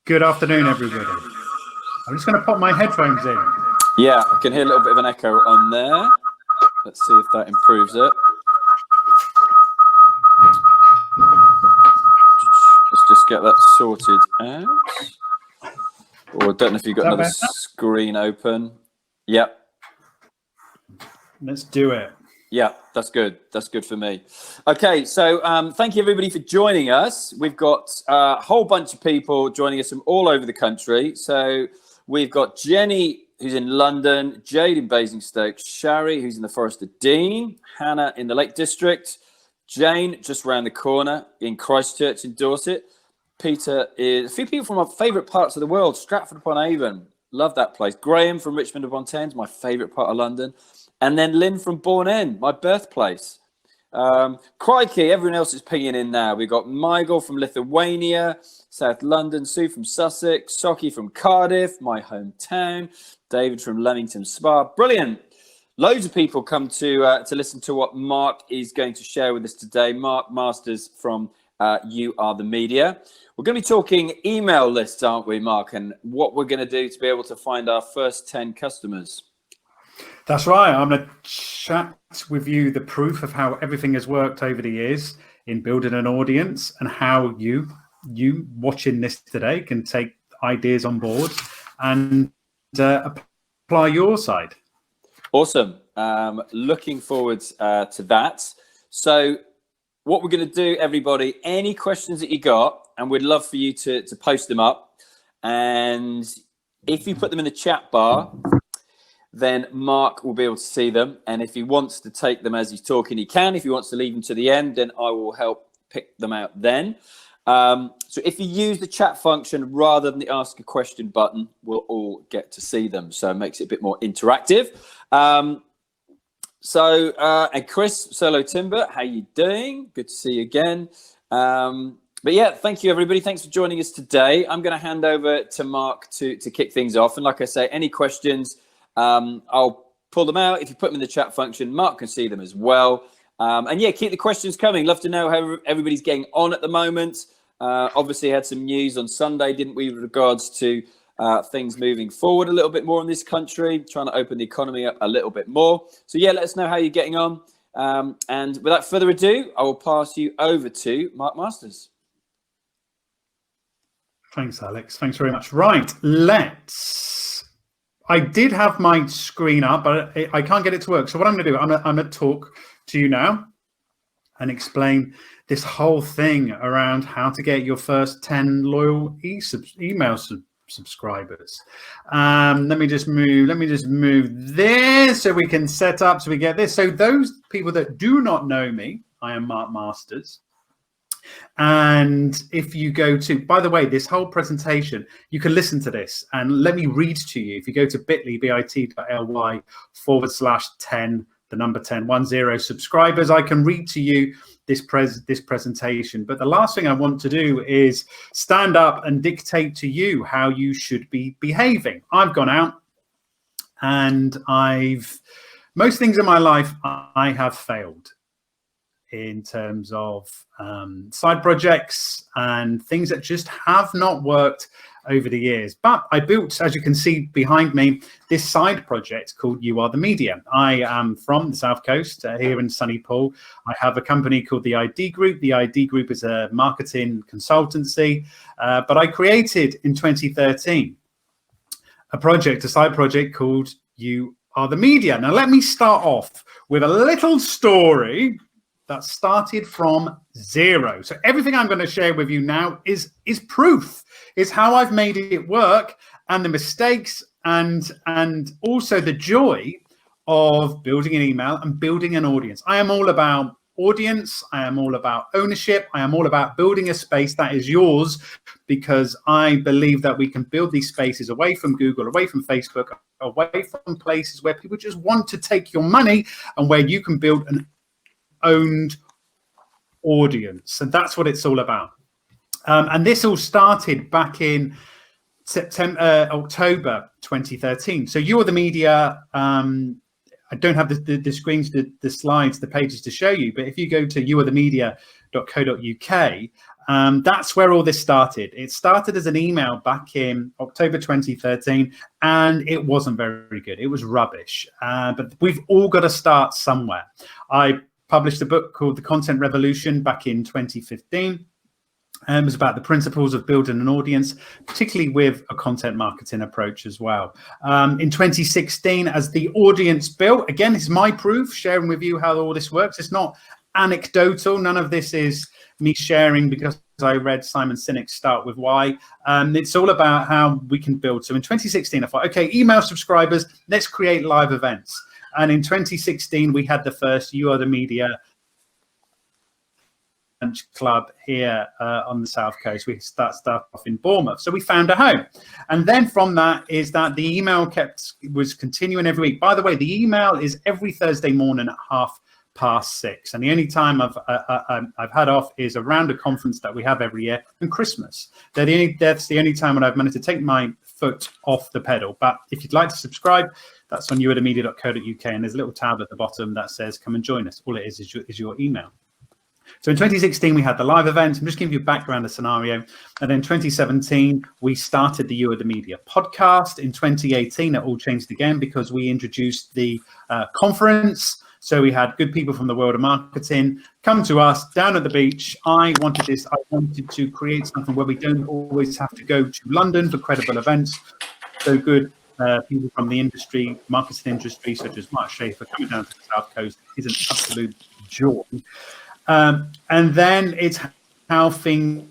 Good afternoon, everybody. I'm just going to pop my headphones in. Yeah, I can hear a little bit of an echo on there. Let's see if that improves it. Let's just get that sorted out. Or I don't know if you've got another screen open. Yep. Let's do it. Yeah, that's good. That's good for me. Okay, so thank you everybody for joining us. We've got a whole bunch of people joining us from all over the country. So we've got Jenny, who's in London, Jade in Basingstoke, Shari, who's in the Forest of Dean, Hannah in the Lake District, Jane just round the corner in Christchurch in Dorset. Peter is a few people from our favourite parts of the world, Stratford upon Avon. Love that place. Graham from Richmond upon Thames, my favourite part of London. And then Lynn from Bourne End, my birthplace. Crikey, everyone else is pinging in now. We've got Michael from Lithuania, South London, Sue from Sussex, Socky from Cardiff, my hometown, David from Leamington Spa. Brilliant. Loads of people come to listen to what Mark is going to share with us today. Mark Masters from You Are the Media. We're going to be talking email lists, aren't we, Mark? And what we're going to do to be able to find our first 10 customers. That's right. I'm going to chat with you the proof of how everything has worked over the years in building an audience and how you watching this today can take ideas on board and apply your side. Awesome. Looking forward to that. So what we're going to do, everybody, any questions that you got, and we'd love for you to post them up. And if you put them in the chat bar, then Mark will be able to see them. And if he wants to take them as he's talking, he can. If he wants to leave them to the end, then I will help pick them out then. So if you use the chat function rather than the ask a question button, we'll all get to see them. So it makes it a bit more interactive. And Chris, Solo Timber, how you doing? Good to see you again. But yeah, thank you, everybody. Thanks for joining us today. I'm going to hand over to Mark to kick things off. And like I say, any questions, I'll pull them out. If you put them in the chat function, Mark can see them as well. And yeah, keep the questions coming. Love to know how everybody's getting on at the moment. Obviously had some news on Sunday, didn't we, with regards to things moving forward a little bit more in this country, trying to open the economy up a little bit more. So yeah, let us know how you're getting on. And without further ado, I will pass you over to Mark Masters. Thanks, Alex. Thanks very much. Right, I did have my screen up, but I can't get it to work. So what I'm going to do, I'm going to talk to you now and explain this whole thing around how to get your first 10 loyal email subscribers. Let me just move this so we can set up, so we get this. So those people that do not know me, I am Mark Masters. And if you go to, by the way, this whole presentation, you can listen to this and let me read to you. If you go to bit.ly/10, the number 10 subscribers, I can read to you this presentation. But the last thing I want to do is stand up and dictate to you how you should be behaving. I've gone out and most things in my life, I have failed in terms of side projects and things that just have not worked over the years. But I built, as you can see behind me, this side project called You Are the Media. I am from the South Coast, here in sunny Poole. I have a company called the ID Group. The ID Group is a marketing consultancy, but I created in 2013 a side project called You Are the Media. Now, let me start off with a little story that started from zero. So everything I'm going to share with you now is proof, is how I've made it work, and the mistakes and also the joy of building an email and building an audience. I am all about audience. I am all about ownership. I am all about building a space that is yours, because I believe that we can build these spaces away from Google, away from Facebook, away from places where people just want to take your money, and where you can build an owned audience. And that's what it's all about. And this all started back in October 2013. So You Are the Media, I don't have the screens, the slides, the pages to show you, but if you go to youarethemedia.co.uk, That's where all this started. It started as an email back in October 2013, and it wasn't very good. It was rubbish. But we've all got to start somewhere. I published a book called The Content Revolution back in 2015. It was about the principles of building an audience, particularly with a content marketing approach as well. In 2016, as the audience built, again, this is my proof, sharing with you how all this works. It's not anecdotal. None of this is me sharing because I read Simon Sinek's Start With Why. It's all about how we can build. So in 2016, I thought, okay, email subscribers, let's create live events. And in 2016, we had the first You Are the Media Lunch Club here on the South Coast. We started off in Bournemouth. So we found a home. And then from that is that the email was continuing every week. By the way, the email is every Thursday morning at 6:30. And the only time I've had off is around a conference that we have every year and Christmas. That's the only time when I've managed to take my foot off the pedal. But if you'd like to subscribe, that's on youarethemedia.co.uk, and there's a little tab at the bottom that says come and join us. All it is your email. So in 2016, we had the live event. I'm just giving you a background, a scenario. And then 2017, we started the You Are the Media podcast. In 2018, it all changed again because we introduced the conference. So we had good people from the world of marketing come to us down at the beach. I wanted to create something where we don't always have to go to London for credible events. So good people from the industry, marketing industry, such as Mark Schaefer, coming down to the South Coast is an absolute joy. And then it's how things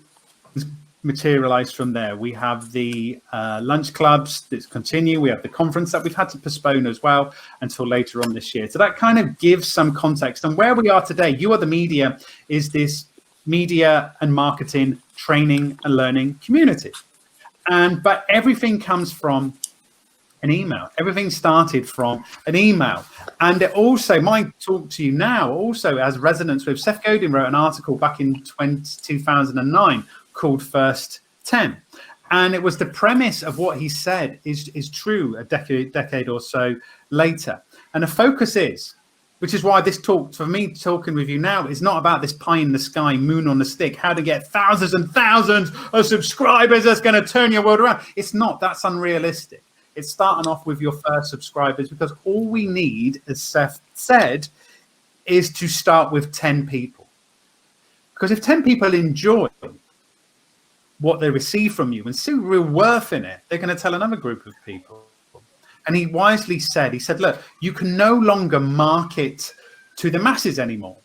materialize from there. We have the lunch clubs that continue. We have the conference that we've had to postpone as well until later on this year. So that kind of gives some context. And where we are today, You Are the Media is this media and marketing training and learning community. But everything comes from an email. Everything started from an email. And it also, my talk to you now also has resonance with Seth Godin wrote an article back in 2009 called First 10. And it was the premise of what he said is true a decade or so later. And the focus is, which is why this talk, for me talking with you now, is not about this pie in the sky, moon on the stick, how to get thousands and thousands of subscribers that's going to turn your world around. It's not, that's unrealistic. It's starting off with your first subscribers, because all we need, as Seth said, is to start with 10 people. Because if 10 people enjoy what they receive from you and see real worth in it, they're going to tell another group of people. And he wisely said, look, you can no longer market to the masses anymore.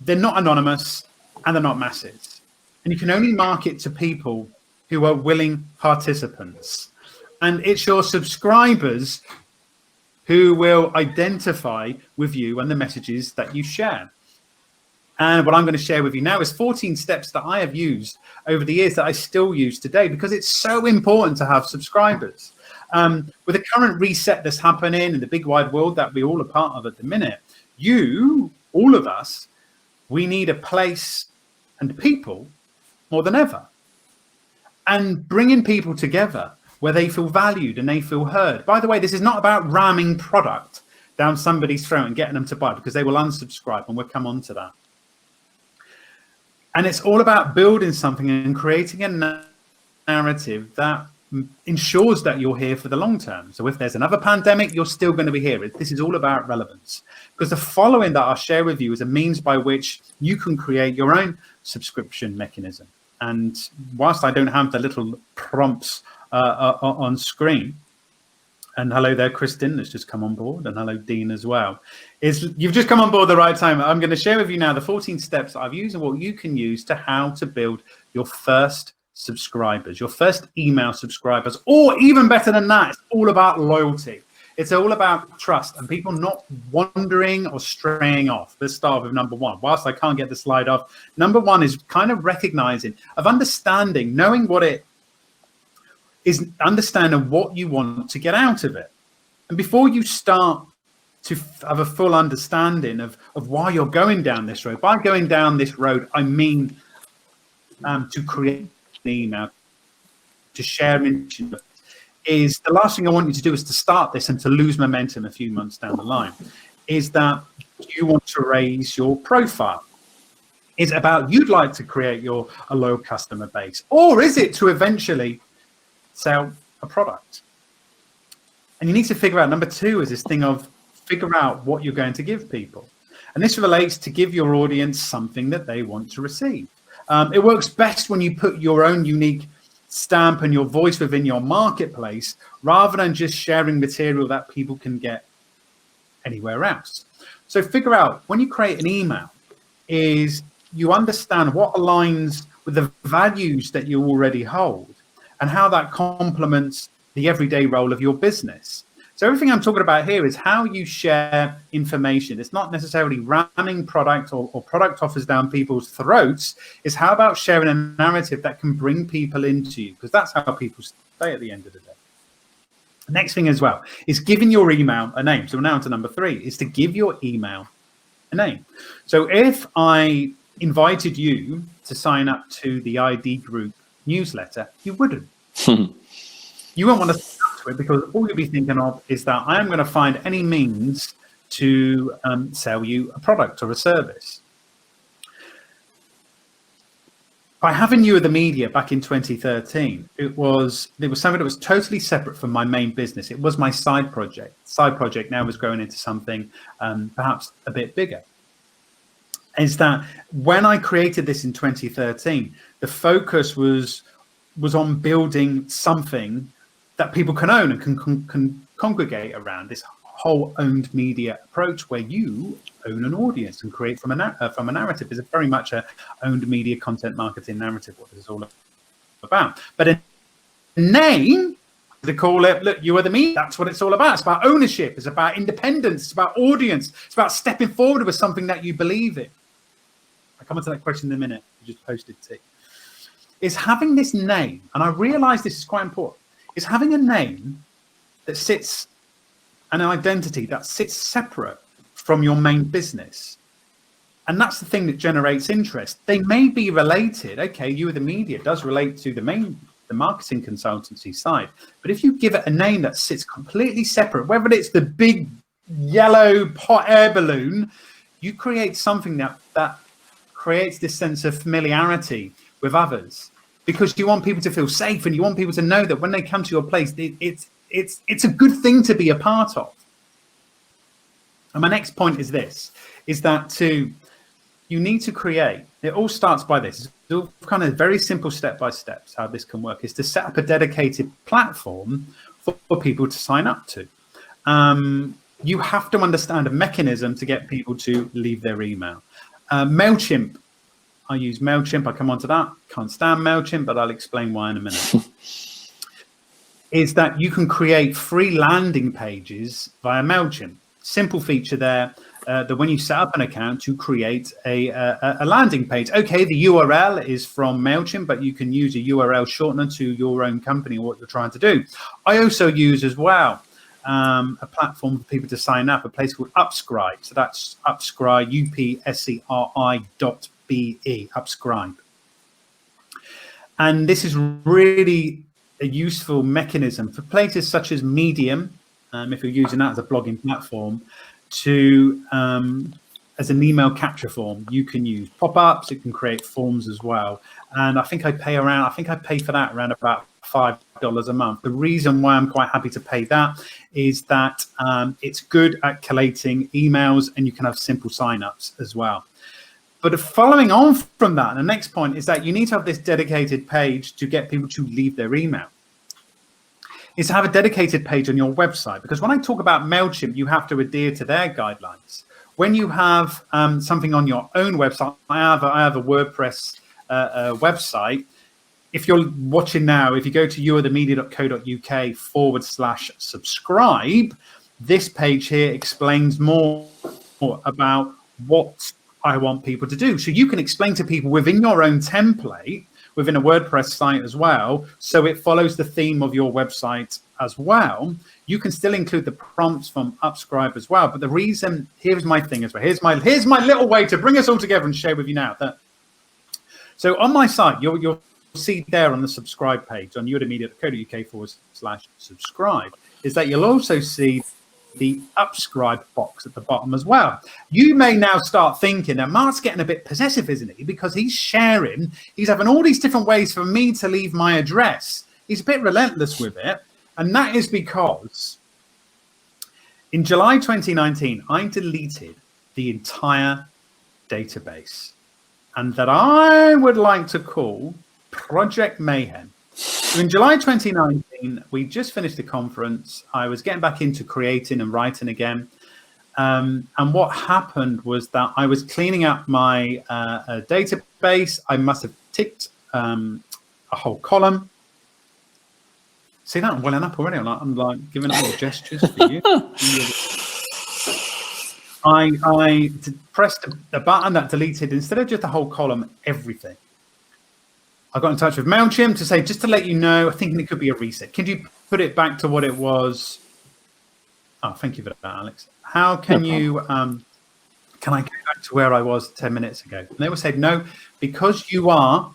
They're not anonymous and they're not masses. And you can only market to people who are willing participants. And it's your subscribers who will identify with you and the messages that you share. And what I'm going to share with you now is 14 steps that I have used over the years that I still use today, because it's so important to have subscribers. With the current reset that's happening in the big wide world that we all are part of at the minute, all of us, we need a place and people more than ever. And bringing people together where they feel valued and they feel heard. By the way, this is not about ramming product down somebody's throat and getting them to buy, because they will unsubscribe, and we'll come on to that. And it's all about building something and creating a narrative that ensures that you're here for the long term. So if there's another pandemic, you're still going to be here. This is all about relevance, because the following that I'll share with you is a means by which you can create your own subscription mechanism. And whilst I don't have the little prompts on screen, and hello there, Kristen, that's just come on board, and hello, Dean, as well. You've just come on board the right time. I'm going to share with you now the 14 steps that I've used and what you can use to how to build your first subscribers, your first email subscribers, or even better than that, it's all about loyalty. It's all about trust and people not wandering or straying off. Let's start with number one. Whilst I can't get the slide off, number one is kind of recognizing, of understanding, knowing what it is, understanding what you want to get out of it. And before you start to have a full understanding of why you're going down this road, by going down this road, I mean to create an email, to share information, is the last thing I want you to do is to start this and to lose momentum a few months down the line, is that you want to raise your profile Is it about you'd like to create a loyal customer base? Or is it to eventually sell a product? And you need to figure out, number two is this thing of figure out what you're going to give people. And this relates to give your audience something that they want to receive. It works best when you put your own unique stamp and your voice within your marketplace, rather than just sharing material that people can get anywhere else. So figure out, when you create an email, is you understand what aligns with the values that you already hold and how that complements the everyday role of your business. So everything I'm talking about here is how you share information. It's not necessarily ramming product or product offers down people's throats. It's how about sharing a narrative that can bring people into you, because that's how people stay at the end of the day. The next thing as well is giving your email a name. So we're now on to number 3, is to give your email a name. So if I invited you to sign up to the ID Group newsletter, you wouldn't. You won't want to sign up to it, because all you'll be thinking of is that I am going to find any means to sell you a product or a service. By having You Are the Media back in 2013, there was something that was totally separate from my main business. It was my side project. Side project now was growing into something perhaps a bit bigger. Is that when I created this in 2013, the focus was on building something that people can own and can congregate around, this whole owned media approach, where you own an audience and create from a narrative. It's very much a owned media content marketing narrative, what this is all about. But a name, to call it, look, You Are the Media, that's what it's all about. It's about ownership, it's about independence, it's about audience, it's about stepping forward with something that you believe in. I'll come on to that question in a minute. You just posted T. Is having this name, and I realize this is quite important, is having a name that sits, an identity that sits separate from your main business. And that's the thing that generates interest. They may be related. Okay, You Are the Media does relate to the marketing consultancy side. But if you give it a name that sits completely separate, whether it's the big yellow hot air balloon, you create something that creates this sense of familiarity with others, because you want people to feel safe and you want people to know that when they come to your place, it's a good thing to be a part of. And my next point is this, is that you need to create, it all starts by this, it's all kind of very simple step-by-steps how this can work, is to set up a dedicated platform for people to sign up to. You have to understand a mechanism to get people to leave their email. MailChimp, I use MailChimp, I'll come on to that. Can't stand MailChimp, but I'll explain why in a minute. Is that you can create free landing pages via MailChimp. Simple feature there, that when you set up an account, you create a landing page. Okay, the URL is from MailChimp, but you can use a URL shortener to your own company or what you're trying to do. I also use as well a platform for people to sign up, a place called Upscribe. So that's Upscribe, upscri.be, Upscribe. And this is really a useful mechanism for places such as Medium, if you're using that as a blogging platform, to as an email capture form. You can use pop-ups, it can create forms as well. And I think I pay for that around about $5 a month. The reason why I'm quite happy to pay that is that it's good at collating emails, and you can have simple sign-ups as well. But following on from that, the next point is that you need to have this dedicated page to get people to leave their email. Is to have a dedicated page on your website, because when I talk about MailChimp, you have to adhere to their guidelines. When you have something on your own website, I have a WordPress website. If you're watching now, if you go to youarethemedia.co.uk/subscribe, this page here explains more about what I want people to do. So you can explain to people within your own template, within a WordPress site as well, so it follows the theme of your website as well. You can still include the prompts from Upscribe as well. But the reason, here's my thing as well. Here's my little way to bring us all together and share with you now. So on my site, you'll see there on the subscribe page on youarethemedia.co.uk/subscribe, is that you'll also see the subscribe box at the bottom as well. You may now start thinking that Mark's getting a bit possessive, isn't he? Because he's having all these different ways for me to leave my address. He's a bit relentless with it. And that is because in July 2019, I deleted the entire database, and that I would like to call Project Mayhem. So in July 2019, we just finished the conference. I was getting back into creating and writing again. And what happened was that I was cleaning up my database. I must have ticked a whole column. See that? I'm welling up already. I'm like giving little gestures for you. I pressed the button that deleted, instead of just the whole column, everything. I got in touch with MailChimp to say, just to let you know, I think it could be a reset. Can you put it back to what it was? Oh, thank you for that, Alex. How can you, can I go back to where I was 10 minutes ago? And they would say, no, because you are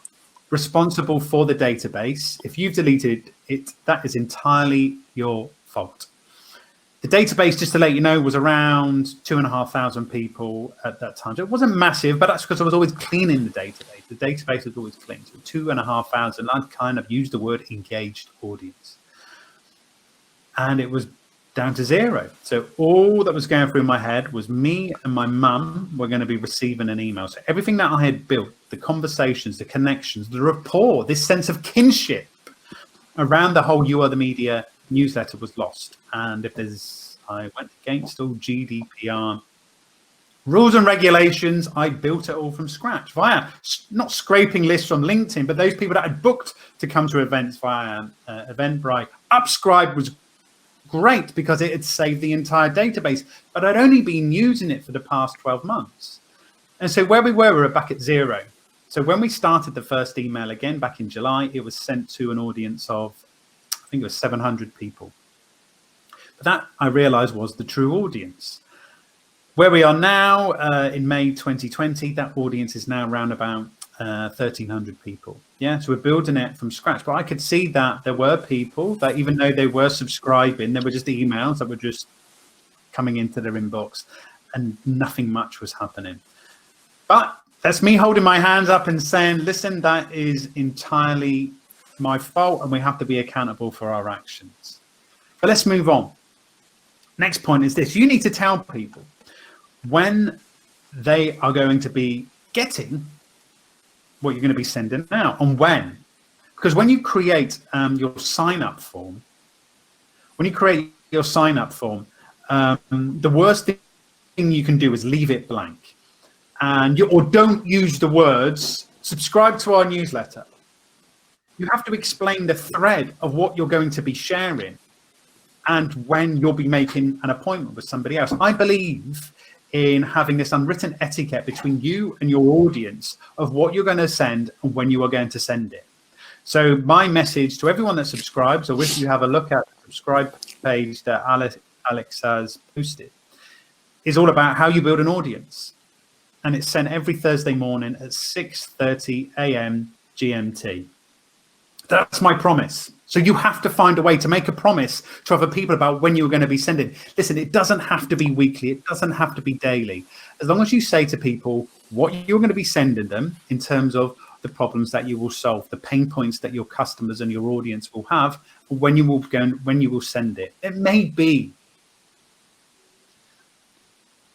responsible for the database. If you've deleted it, that is entirely your fault. The database, just to let you know, was around 2,500 people at that time. So it wasn't massive, but that's because I was always cleaning the database. The database was always clean. So 2,500, I'd kind of used the word engaged audience. And it was down to 0. So all that was going through my head was me and my mum were going to be receiving an email. So everything that I had built, the conversations, the connections, the rapport, this sense of kinship around the whole You Are the Media newsletter was lost. And I went against all GDPR rules and regulations. I built it all from scratch via not scraping lists from LinkedIn, but those people that had booked to come to events via Eventbrite. Upscribe was great because it had saved the entire database, but I'd only been using it for the past 12 months. And so where we were back at 0. So when we started the first email again back in July, it was sent to an audience of, I think it was 700 people. But that, I realized, was the true audience. Where we are now in May 2020, that audience is now around about 1,300 people. Yeah, so we're building it from scratch. But I could see that there were people that, even though they were subscribing, there were just emails that were just coming into their inbox and nothing much was happening. But that's me holding my hands up and saying, listen, that is entirely my fault and we have to be accountable for our actions. But let's move on. Next point is this. You need to tell people when they are going to be getting what you're going to be sending out and when. Because when you create your sign-up form, the worst thing you can do is leave it blank. Or don't use the words, subscribe to our newsletter. You have to explain the thread of what you're going to be sharing and when you'll be making an appointment with somebody else. I believe in having this unwritten etiquette between you and your audience of what you're going to send and when you are going to send it. So my message to everyone that subscribes, or if you have a look at the subscribe page that Alex has posted, is all about how you build an audience. And it's sent every Thursday morning at 6:30 a.m. GMT. That's my promise. So you have to find a way to make a promise to other people about when you're going to be sending. Listen, it doesn't have to be weekly. It doesn't have to be daily. As long as you say to people what you're going to be sending them in terms of the problems that you will solve, the pain points that your customers and your audience will have, when you will send it. It may be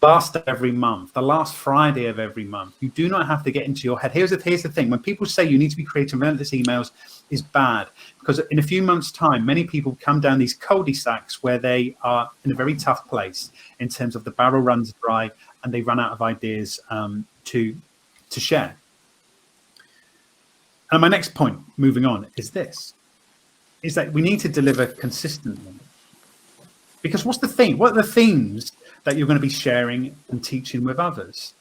last of every month, the last Friday of every month. You do not have to get into your head. Here's the thing. When people say you need to be creating relentless emails, is bad, because in a few months' time, many people come down these cul-de-sacs where they are in a very tough place in terms of the barrel runs dry and they run out of ideas to share. And my next point, moving on, is this, is that we need to deliver consistently. Because what's the theme? What are the themes that you're going to be sharing and teaching with others?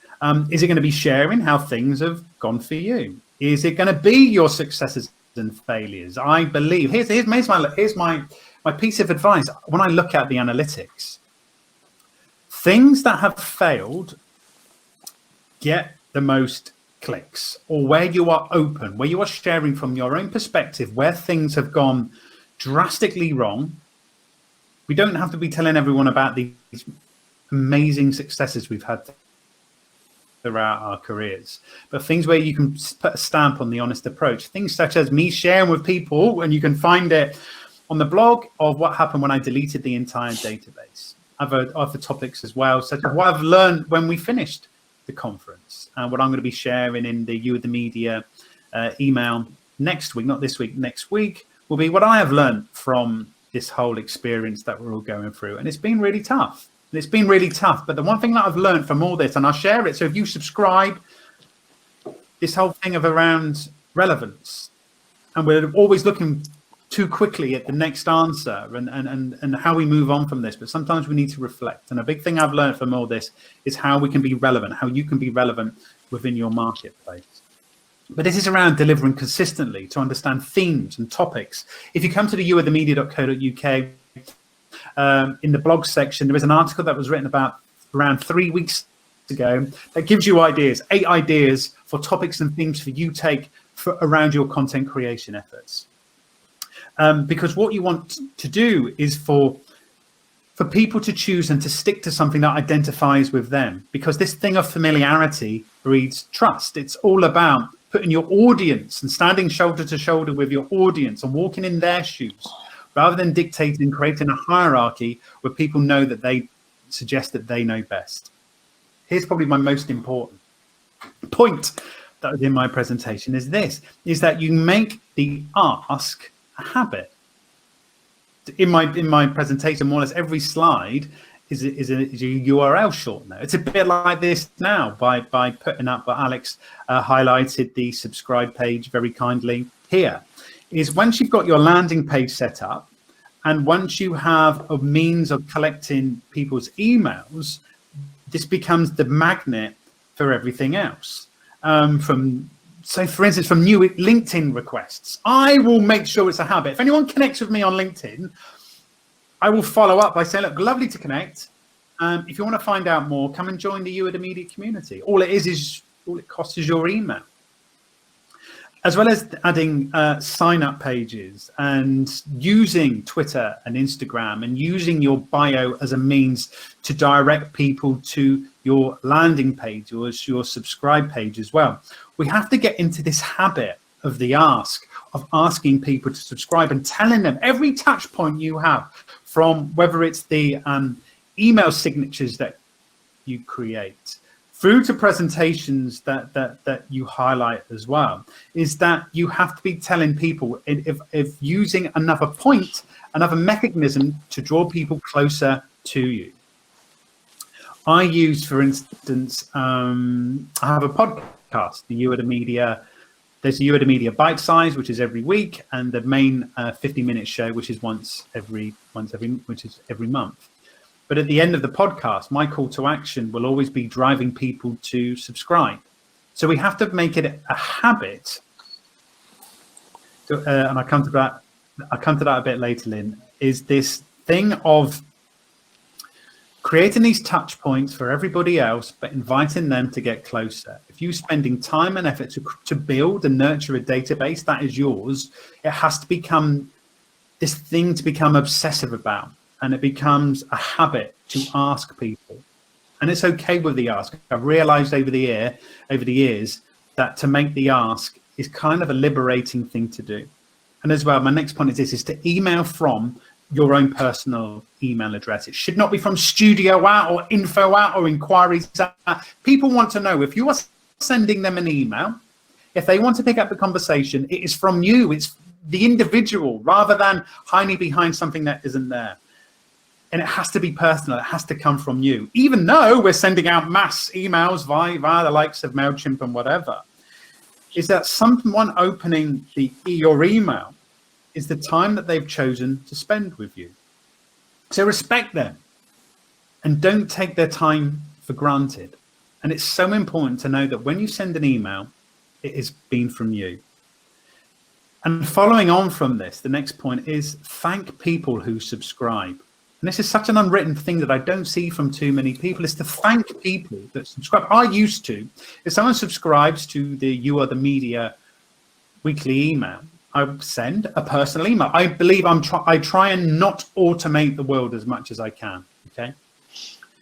Is it going to be sharing how things have gone for you? Is it going to be your successes and failures? I believe, here's my piece of advice. When I look at the analytics, things that have failed get the most clicks, or where you are open, where you are sharing from your own perspective, where things have gone drastically wrong, We don't have to be telling everyone about these amazing successes we've had throughout our careers, but things where you can put a stamp on the honest approach, things such as me sharing with people, and you can find it on the blog, of what happened when I deleted the entire database. Other topics as well, such as what I've learned when we finished the conference, and what I'm going to be sharing in the You Are the Media email next week, not this week, next week, will be what I have learned from this whole experience that we're all going through. And it's been really tough. It's been really tough. But the one thing that I've learned from all this, and I'll share it. So if you subscribe, this whole thing of around relevance, and we're always looking too quickly at the next answer and how we move on from this. But sometimes we need to reflect. And a big thing I've learned from all this is how we can be relevant, how you can be relevant within your marketplace. But this is around delivering consistently to understand themes and topics. If you come to the youarethemedia.co.uk, in the blog section, there is an article that was written about around 3 weeks ago that gives you ideas, 8 ideas for topics and themes for you take around your content creation efforts. Because what you want to do is for people to choose and to stick to something that identifies with them, because this thing of familiarity breeds trust. It's all about putting your audience and standing shoulder to shoulder with your audience and walking in their shoes, rather than dictating, creating a hierarchy where people know that they suggest that they know best. Here's probably my most important point that was in my presentation is this, is that you make the ask a habit. In my presentation, more or less every slide is a URL shortener. It's a bit like this now by putting up what Alex highlighted the subscribe page very kindly here. Is once you've got your landing page set up, and once you have a means of collecting people's emails, this becomes the magnet for everything else. So for instance, from new LinkedIn requests, I will make sure it's a habit. If anyone connects with me on LinkedIn, I will follow up by saying, look, lovely to connect. If you want to find out more, come and join the You Are the Media community. All it costs is your email. As well as adding sign-up pages and using Twitter and Instagram and using your bio as a means to direct people to your landing page or your subscribe page as well. We have to get into this habit of the ask, of asking people to subscribe and telling them every touch point you have, from whether it's the email signatures that you create through to presentations that you highlight as well, is that you have to be telling people if using another point, another mechanism to draw people closer to you. I use, for instance, I have a podcast, the You Are the Media. There's the You Are the Media Bite Size, which is every week, and the main 50-minute show, which is every month. But at the end of the podcast, my call to action will always be driving people to subscribe. So we have to make it a habit. And I'll come to that a bit later, Lynn, is this thing of creating these touch points for everybody else, but inviting them to get closer. If you're spending time and effort to build and nurture a database that is yours, it has to become this thing to become obsessive about. And it becomes a habit to ask people. And it's okay with the ask. I've realized over the years that to make the ask is kind of a liberating thing to do. And as well, my next point is this, is to email from your own personal email address. It should not be from studio @ or info @ or inquiries @. People want to know if you are sending them an email, if they want to pick up the conversation, it is from you. It's the individual rather than hiding behind something that isn't there. And it has to be personal. It has to come from you, even though we're sending out mass emails via the likes of MailChimp and whatever. Is that someone opening your email is the time that they've chosen to spend with you. So respect them and don't take their time for granted. And it's so important to know that when you send an email, it has been from you. And following on from this, the next point is thank people who subscribe. And this is such an unwritten thing that I don't see from too many people, is to thank people that subscribe. I used to, if someone subscribes to the You Are the Media weekly email, I send a personal email. I believe I try and not automate the world as much as I can. Okay.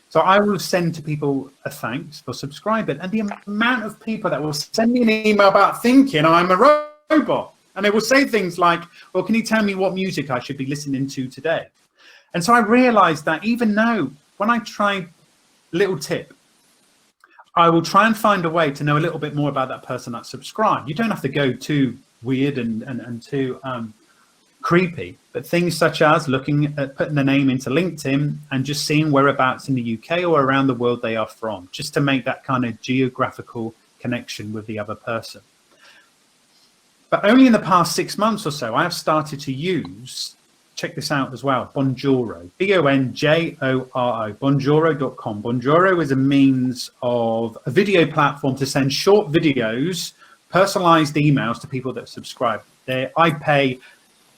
So I will send to people a thanks for subscribing. And the amount of people that will send me an email about thinking I'm a robot. And they will say things like, well, can you tell me what music I should be listening to today? And so I realized that even though when I try, little tip, I will try and find a way to know a little bit more about that person that subscribed. You don't have to go too weird and too creepy, but things such as looking at putting the name into LinkedIn and just seeing whereabouts in the UK or around the world they are from, just to make that kind of geographical connection with the other person. But only in the past 6 months or so, I have started to use, check this out as well, Bonjoro, Bonjoro, bonjoro.com. Bonjoro is a means of a video platform to send short videos, personalized emails to people that subscribe. I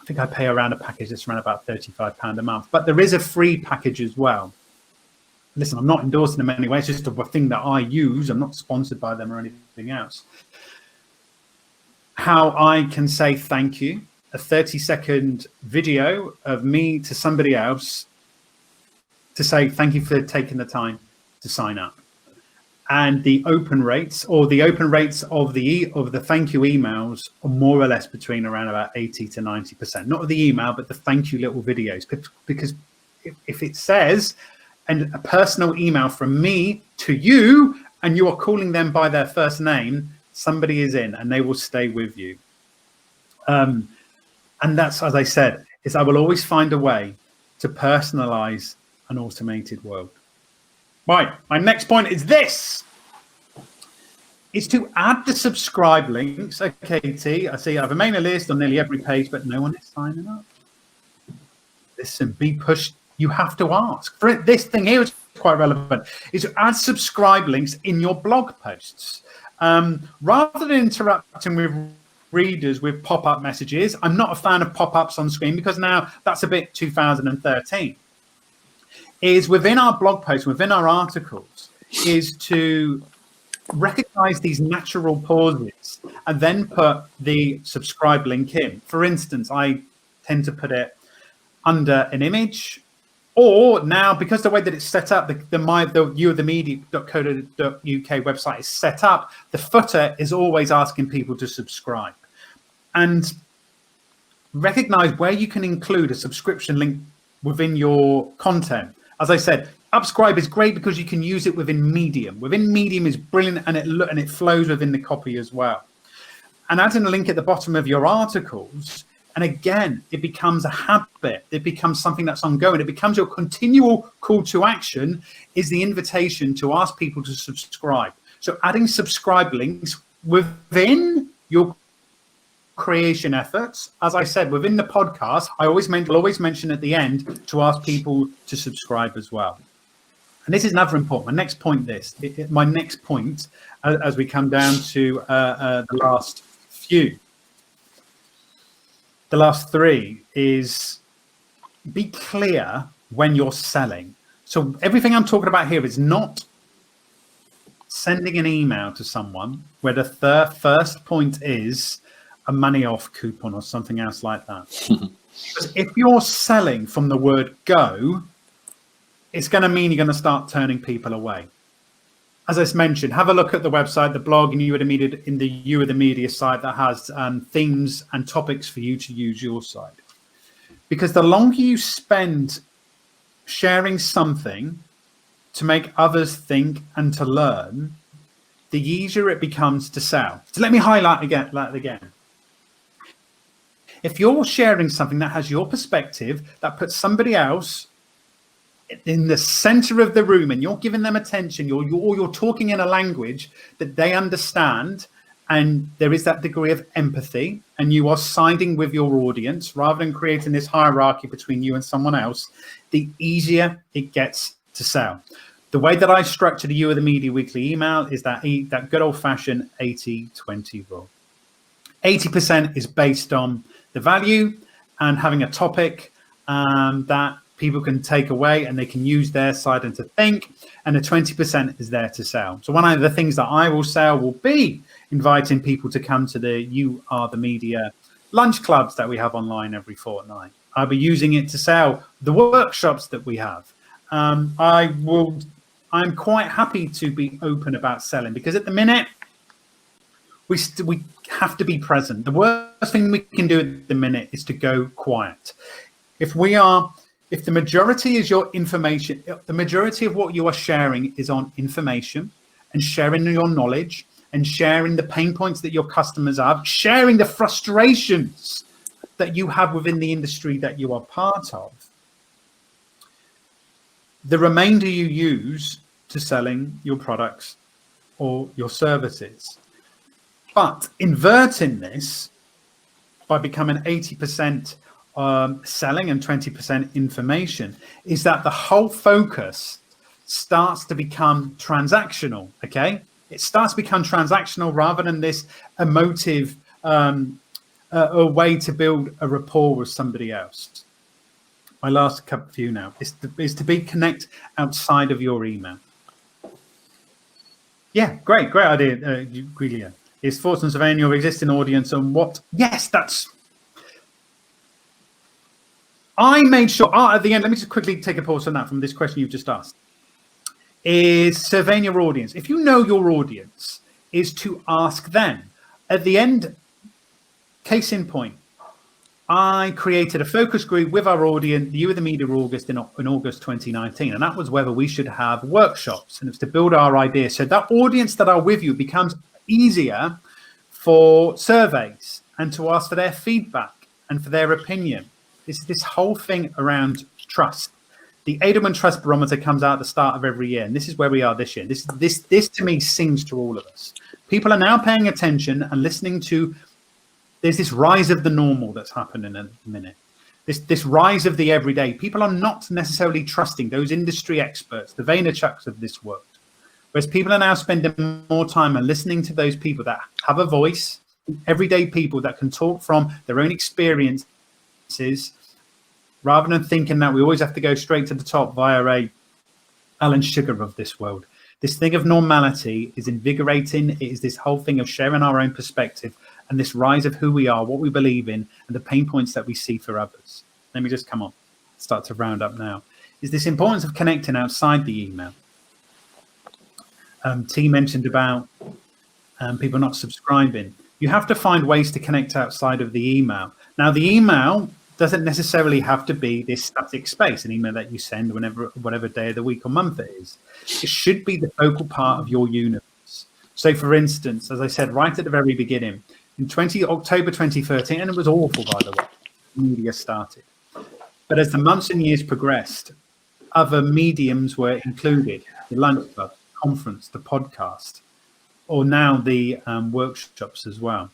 think I pay around a package that's around about £35 a month, but there is a free package as well. Listen, I'm not endorsing them anyway. It's just a thing that I use. I'm not sponsored by them or anything else. How I can say thank you, a 30-second video of me to somebody else to say thank you for taking the time to sign up. And the open rates of the thank you emails are more or less between around about 80 to 90%, not of the email, but the thank you little videos. Because if it says, and a personal email from me to you, and you are calling them by their first name, somebody is in and they will stay with you. And that's, as I said, is I will always find a way to personalize an automated world. Right, my next point is this. It's to add the subscribe links. Okay, T, I see I have a mailing list on nearly every page, but no one is signing up. Listen, be pushed. You have to ask. For this thing here is quite relevant, is to add subscribe links in your blog posts. Rather than interrupting with readers with pop-up messages, I'm not a fan of pop-ups on screen because now that's a bit 2013. Is within our blog posts, within our articles, is to recognize these natural pauses and then put the subscribe link in. For instance, I tend to put it under an image, or now because the way that it's set up, the youofthemedia.co.uk website is set up, the footer is always asking people to subscribe. And recognize where you can include a subscription link within your content. As I said, Upscribe is great because you can use it within Medium. Within Medium is brilliant, and it flows within the copy as well. And adding a link at the bottom of your articles, and again, it becomes a habit. It becomes something that's ongoing. It becomes your continual call to action, is the invitation to ask people to subscribe. So adding subscribe links within your creation efforts. As I said, within the podcast, I will always mention at the end to ask people to subscribe as well. And this is another important. My next point, as we come down to the last few, the last three, is be clear when you're selling. So everything I'm talking about here is not sending an email to someone where the first point is a money off coupon or something else like that. Because if you're selling from the word go, it's going to mean you're going to start turning people away. As I mentioned, have a look at the website, the blog, and You Are the Media site that has themes and topics for you to use your site. Because the longer you spend sharing something to make others think and to learn, the easier it becomes to sell. So let me highlight that again. If you're sharing something that has your perspective, that puts somebody else in the center of the room, and you're giving them attention, you're talking in a language that they understand, and there is that degree of empathy, and you are siding with your audience rather than creating this hierarchy between you and someone else, the easier it gets to sell. The way that I structure the You Are the Media weekly email is that good old-fashioned 80-20 rule. 80% is based on the value and having a topic that people can take away and they can use their side and to think, and the 20% is there to sell. So one of the things that I will sell will be inviting people to come to the You Are the Media lunch clubs that we have online every fortnight. I'll be using it to sell the workshops that we have. I'm quite happy to be open about selling, because at the minute we have to be present. The worst thing we can do at the minute is to go quiet. If the majority is your information, the majority of what you are sharing is on information and sharing your knowledge and sharing the pain points that your customers have, sharing the frustrations that you have within the industry that you are part of, the remainder you use to selling your products or your services. But inverting this by becoming 80% selling and 20% information is that the whole focus starts to become transactional, okay? It starts to become transactional rather than this emotive a way to build a rapport with somebody else. My last few now is to be connect outside of your email. Yeah, great idea, Guilia. Is thoughts on surveying your existing audience and what? Yes, I made sure at the end. Let me just quickly take a pause on that from this question you've just asked. Is surveying your audience. If you know your audience, is to ask them at the end. Case in point, I created a focus group with our audience, You Are the Media August, in August 2019, and that was whether we should have workshops, and it's to build our idea. So that audience that are with you becomes easier for surveys and to ask for their feedback and for their opinion. It's this whole thing around trust. The Edelman Trust Barometer comes out at the start of every year, and this is where we are this year. This to me sings to all of us. People are now paying attention and listening to. There's this rise of the normal that's happening in a minute. This rise of the everyday. People are not necessarily trusting those industry experts, the Vaynerchuks of this world. Whereas people are now spending more time and listening to those people that have a voice, everyday people that can talk from their own experiences, rather than thinking that we always have to go straight to the top via a Alan Sugar of this world. This thing of normality is invigorating. It is this whole thing of sharing our own perspective and this rise of who we are, what we believe in, and the pain points that we see for others. Let me just start to round up now. Is this importance of connecting outside the email. T mentioned about people not subscribing. You have to find ways to connect outside of the email. Now, the email doesn't necessarily have to be this static space, an email that you send whatever day of the week or month it is. It should be the focal part of your universe. So, for instance, as I said right at the very beginning, in October 2013, and it was awful, by the way, media started. But as the months and years progressed, other mediums were included, the lunch club, conference, the podcast, or now the workshops as well.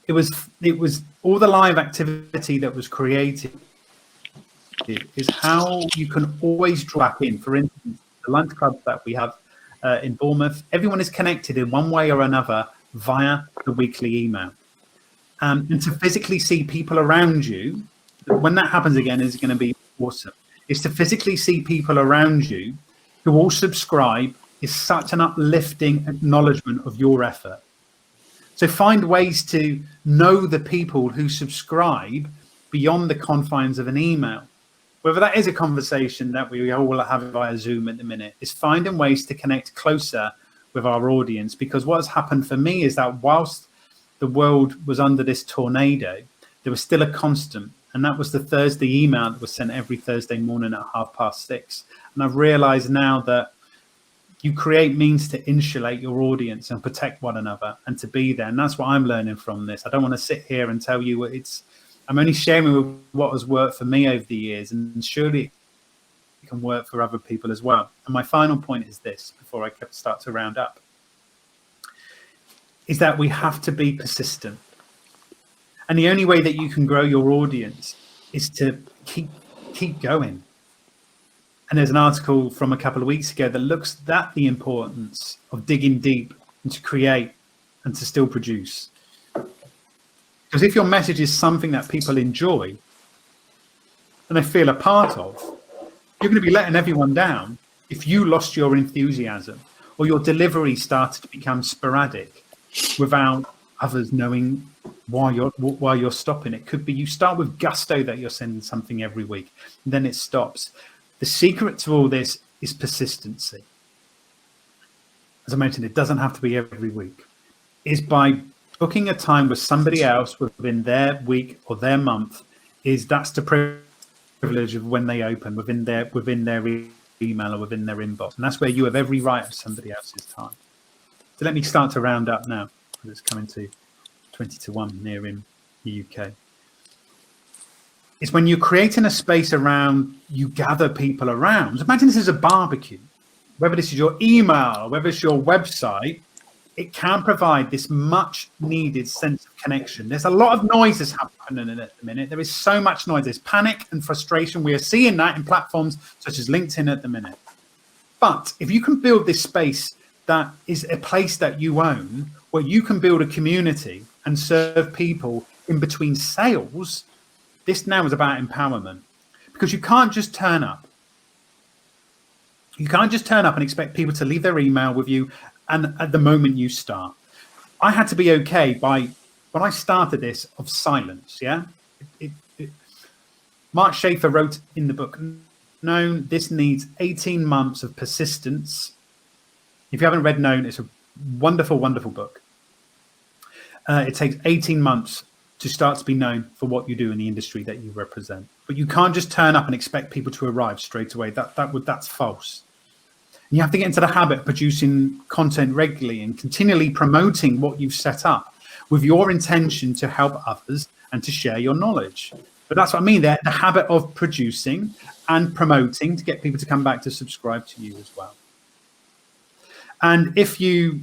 It was all the live activity that was created is how you can always draw back in. For instance, the lunch clubs that we have in Bournemouth, everyone is connected in one way or another via the weekly email. And to physically see people around you, when that happens again, is going to be awesome. Is to physically see people around you who all subscribe is such an uplifting acknowledgement of your effort. So find ways to know the people who subscribe beyond the confines of an email. Whether that is a conversation that we all have via Zoom at the minute, is finding ways to connect closer with our audience. Because what has happened for me is that whilst the world was under this tornado, there was still a constant. And that was the Thursday email that was sent every Thursday morning at 6:30. And I've realized now that you create means to insulate your audience and protect one another and to be there. And that's what I'm learning from this. I don't want to sit here and tell you I'm only sharing what has worked for me over the years, and surely it can work for other people as well. And my final point is this, before I start to round up, is that we have to be persistent. And the only way that you can grow your audience is to keep going. And there's an article from a couple of weeks ago that looks at the importance of digging deep and to create and to still produce. Because if your message is something that people enjoy and they feel a part of, you're going to be letting everyone down if you lost your enthusiasm or your delivery started to become sporadic without others knowing while you're stopping. It could be you start with gusto that you're sending something every week, and then it stops. The secret to all this is persistency. As I mentioned, it doesn't have to be every week. Is by booking a time with somebody else within their week or their month. That's the privilege of when they open within their email or within their inbox, and that's where you have every right of somebody else's time. So let me start to round up now, because it's coming to 20 to 1 here in the UK. It's when you're creating a space around, you gather people around. So imagine this is a barbecue, whether this is your email, or whether it's your website, it can provide this much needed sense of connection. There's a lot of noise that's happening at the minute. There is so much noise. There's panic and frustration. We are seeing that in platforms such as LinkedIn at the minute. But if you can build this space that is a place that you own, where you can build a community and serve people in between sales, this now is about empowerment, because you can't just turn up. You can't just turn up and expect people to leave their email with you and at the moment you start. I had to be okay when I started this, of silence. Yeah. Mark Schaefer wrote in the book, Known, this needs 18 months of persistence. If you haven't read Known, it's a wonderful, wonderful book. It takes 18 months to start to be known for what you do in the industry that you represent. But you can't just turn up and expect people to arrive straight away. That's false. And you have to get into the habit of producing content regularly and continually promoting what you've set up with your intention to help others and to share your knowledge. But that's what I mean, the habit of producing and promoting to get people to come back to subscribe to you as well. And if you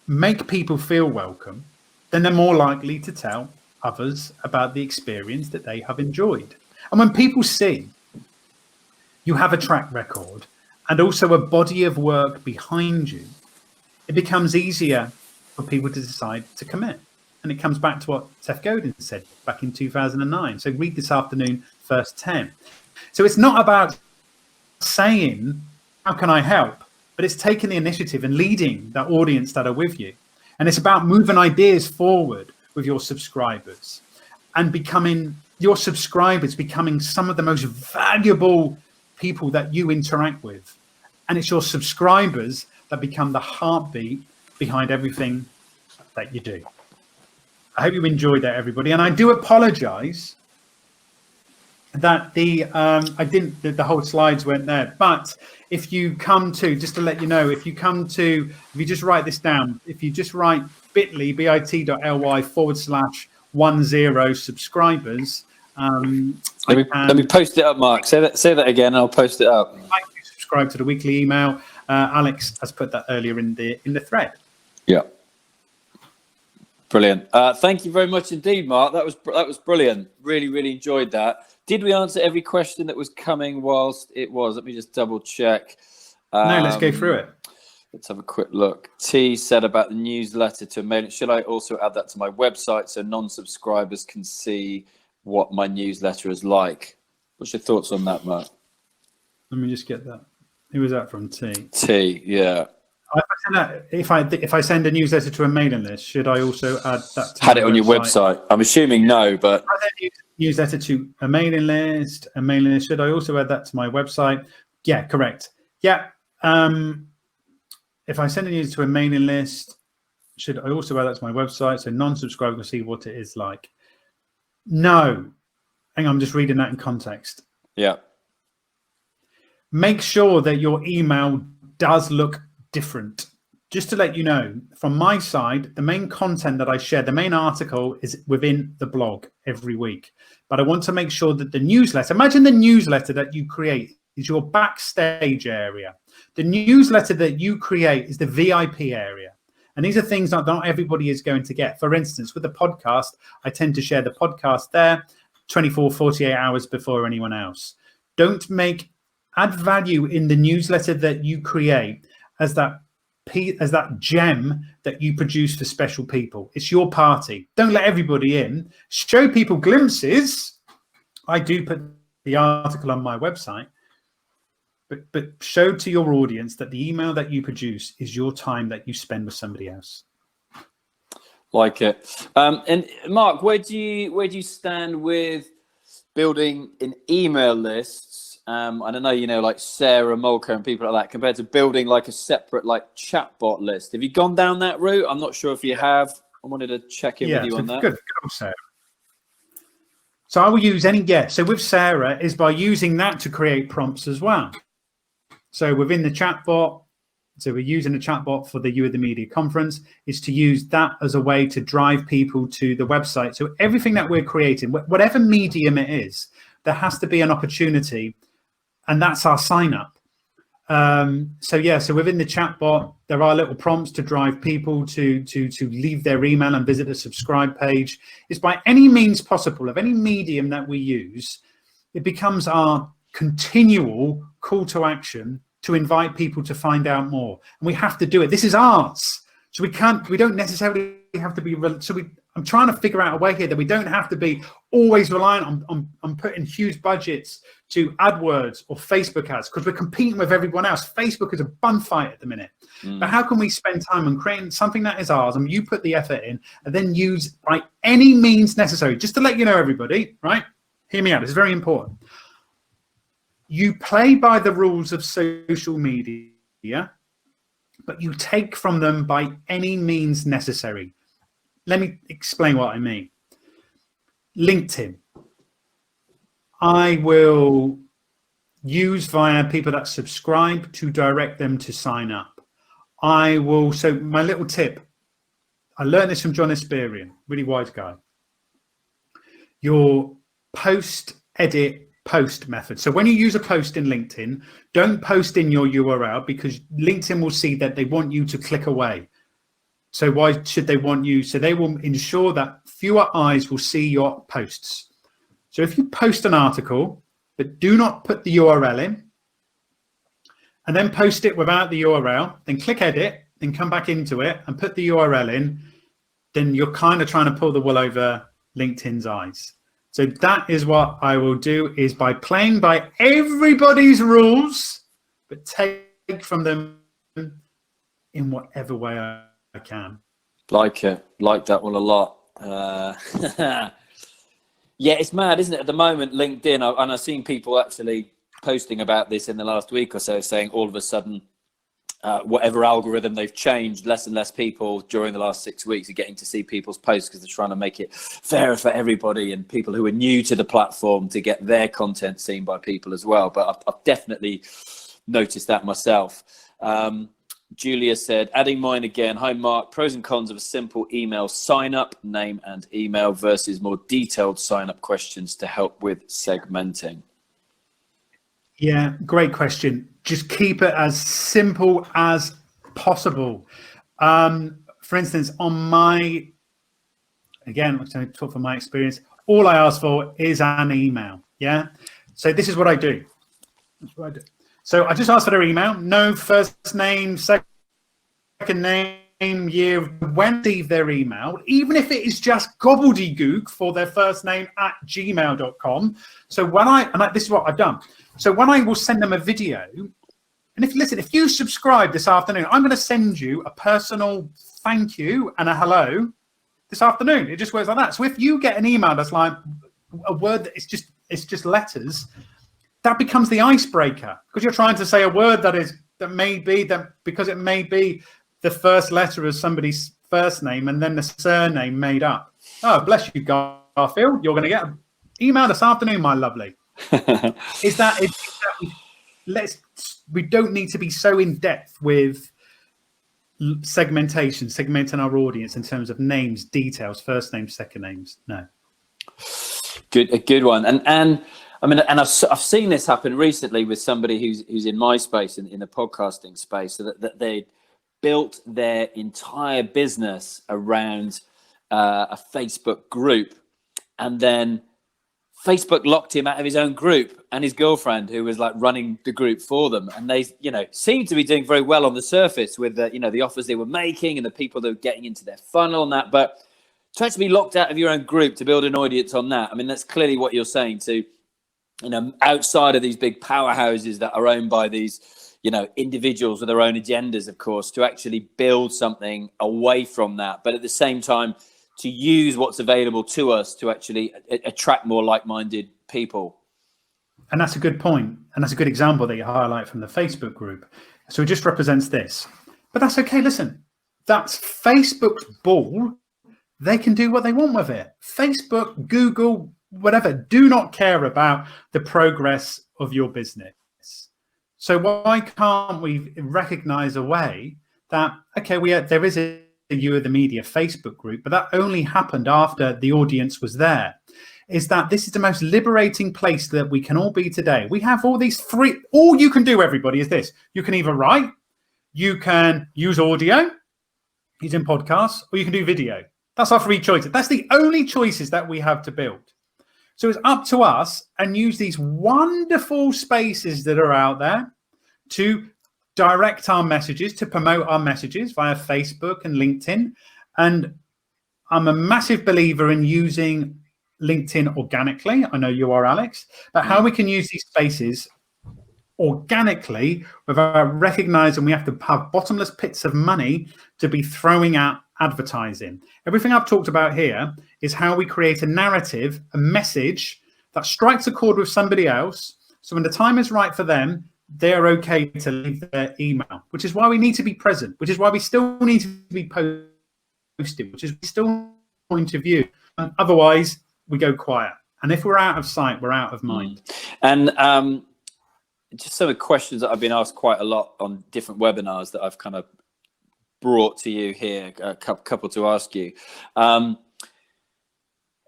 make people feel welcome, then they're more likely to tell others about the experience that they have enjoyed. And when people see you have a track record and also a body of work behind you, it becomes easier for people to decide to commit. And it comes back to what Seth Godin said back in 2009. So read this afternoon, first 10. So it's not about saying, how can I help? But it's taking the initiative and leading that audience that are with you. And it's about moving ideas forward with your subscribers and your subscribers becoming some of the most valuable people that you interact with. And it's your subscribers that become the heartbeat behind everything that you do. I hope you enjoyed that, everybody. And I do apologize that the whole slides weren't there. But if you come to, just to let you know, if you just write this down, if you just write bit.ly/10 subscribers. Let me post it up, Mark. Say that again, and I'll post it up. Subscribe to the weekly email. Alex has put that earlier in the thread. Yeah. Brilliant. Thank you very much indeed, Mark. That was brilliant. Really, really enjoyed that. Did we answer every question that was coming whilst it was? Let me just double check. No, let's go through it. Let's have a quick look. T said about the newsletter to mail. Should I also add that to my website so non-subscribers can see what my newsletter is like? What's your thoughts on that, Mark? Let me just get that. Who was that from? T. T, yeah. If I send a newsletter to a mailing list, should I also add that? Had it on your website? I'm assuming no, but I send a newsletter to a mailing list. Should I also add that to my website? Yeah, correct. Yeah. If I send a newsletter to a mailing list, should I also add that to my website so non-subscribers can see what it is like? No. Hang on, I'm just reading that in context. Yeah. Make sure that your email does look different. Just to let you know, from my side, the main content that I share, the main article is within the blog every week. But I want to make sure that the newsletter, imagine the newsletter that you create is your backstage area. The newsletter that you create is the VIP area. And these are things that not everybody is going to get. For instance, with the podcast, I tend to share the podcast there 24, 48 hours before anyone else. Add value in the newsletter that you create as that gem that you produce for special people. It's your party. Don't let everybody in. Show people glimpses. I do put the article on my website, but show to your audience that the email that you produce is your time that you spend with somebody else. Like it. And Mark, where do you stand with building an email lists? I don't know, like Sarah Molko and people like that, compared to building like a separate like chatbot list. Have you gone down that route? I'm not sure if you have. I wanted to check in with you on that. Good, Sarah. So I will use so with Sarah is by using that to create prompts as well. So within the chatbot, so we're using the chatbot for the You Are the Media conference, is to use that as a way to drive people to the website. So everything that we're creating, whatever medium it is, there has to be an opportunity, and that's our sign up. So within the chatbot, there are little prompts to drive people to leave their email and visit the subscribe page. It's by any means possible of any medium that we use, it becomes our continual call to action to invite people to find out more. And we have to do it. This is ours. So we don't necessarily have to be, I'm trying to figure out a way here that we don't have to be always reliant on putting huge budgets to AdWords or Facebook ads, because we're competing with everyone else. Facebook is a bun fight at the minute. But how can we spend time on creating something that is ours, and you put the effort in, and then use by any means necessary? Just to let you know, everybody, right? Hear me out. It's very important. You play by the rules of social media, but you take from them by any means necessary. Let me explain what I mean. LinkedIn, I will use via people that subscribe to direct them to sign up. So my little tip, I learned this from John Esperian, really wise guy. Your post, edit, post method. So when you use a post in LinkedIn, don't post in your URL, because LinkedIn will see that they want you to click away. So why should they want you? So they will ensure that fewer eyes will see your posts. So if you post an article, but do not put the URL in, and then post it without the URL, then click edit, then come back into it and put the URL in, then you're kind of trying to pull the wool over LinkedIn's eyes. So that is what I will do, is by playing by everybody's rules, but take from them in whatever way I can. Like it. Like that one a lot. Yeah, it's mad, isn't it? At the moment, LinkedIn, and I've seen people actually posting about this in the last week or so, saying all of a sudden, whatever algorithm they've changed, less and less people during the last 6 weeks are getting to see people's posts, because they're trying to make it fairer for everybody and people who are new to the platform to get their content seen by people as well. But I've definitely noticed that myself. Julia said, adding mine again. Hi, Mark. Pros and cons of a simple email sign up, name and email, versus more detailed sign up questions to help with segmenting. Yeah, great question. Just keep it as simple as possible. For instance, again, I'm going to talk from my experience, all I ask for is an email. Yeah. So this is what I do. So I just ask for their email, no first name, second name, year, when they receive their email, even if it is just gobbledygook for their first name at gmail.com. So this is what I've done. So when I will send them a video, and if you subscribe this afternoon, I'm going to send you a personal thank you and a hello this afternoon. It just works like that. So if you get an email that's like a word that it's just letters, that becomes the icebreaker, because you're trying to say a word because it may be the first letter of somebody's first name and then the surname made up. Oh, bless you, Garfield. You're going to get an email this afternoon, my lovely. We don't need to be so in depth with segmenting our audience in terms of names, details, first names, second names. No. A good one. And I mean, and I've seen this happen recently with somebody who's in my space, in the podcasting space, so that they built their entire business around a Facebook group, and then Facebook locked him out of his own group and his girlfriend, who was like running the group for them. And they, seemed to be doing very well on the surface with the offers they were making and the people that were getting into their funnel and that. But to actually be locked out of your own group to build an audience on that, I mean, that's clearly what you're saying to, outside of these big powerhouses that are owned by these, individuals with their own agendas, of course, to actually build something away from that. But at the same time, to use what's available to us to actually attract more like-minded people. And that's a good point. And that's a good example that you highlight from the Facebook group. So it just represents this. But that's okay. Listen, that's Facebook's ball. They can do what they want with it. Facebook, Google, whatever, do not care about the progress of your business. So why can't we recognize a way that, okay, there is a You Are the Media Facebook group, but that only happened after the audience was there. Is that this is the most liberating place that we can all be today. We have all these three. All you can do, everybody, is this. You can either write, you can use audio, using podcasts, or you can do video. That's our three choices. That's the only choices that we have to build. So it's up to us and use these wonderful spaces that are out there to direct our messages, to promote our messages via Facebook and LinkedIn. And I'm a massive believer in using LinkedIn organically. I know you are, Alex, but how we can use these spaces organically without recognizing we have to have bottomless pits of money to be throwing out advertising. Everything I've talked about here is how we create a narrative, a message that strikes a chord with somebody else. So when the time is right for them, they're okay to leave their email, which is why we need to be present, which is why we still need to be posted, which is still point of view. And otherwise, we go quiet. And if we're out of sight, we're out of mind. And just some of the questions that I've been asked quite a lot on different webinars that I've kind of brought to you here, a couple to ask you.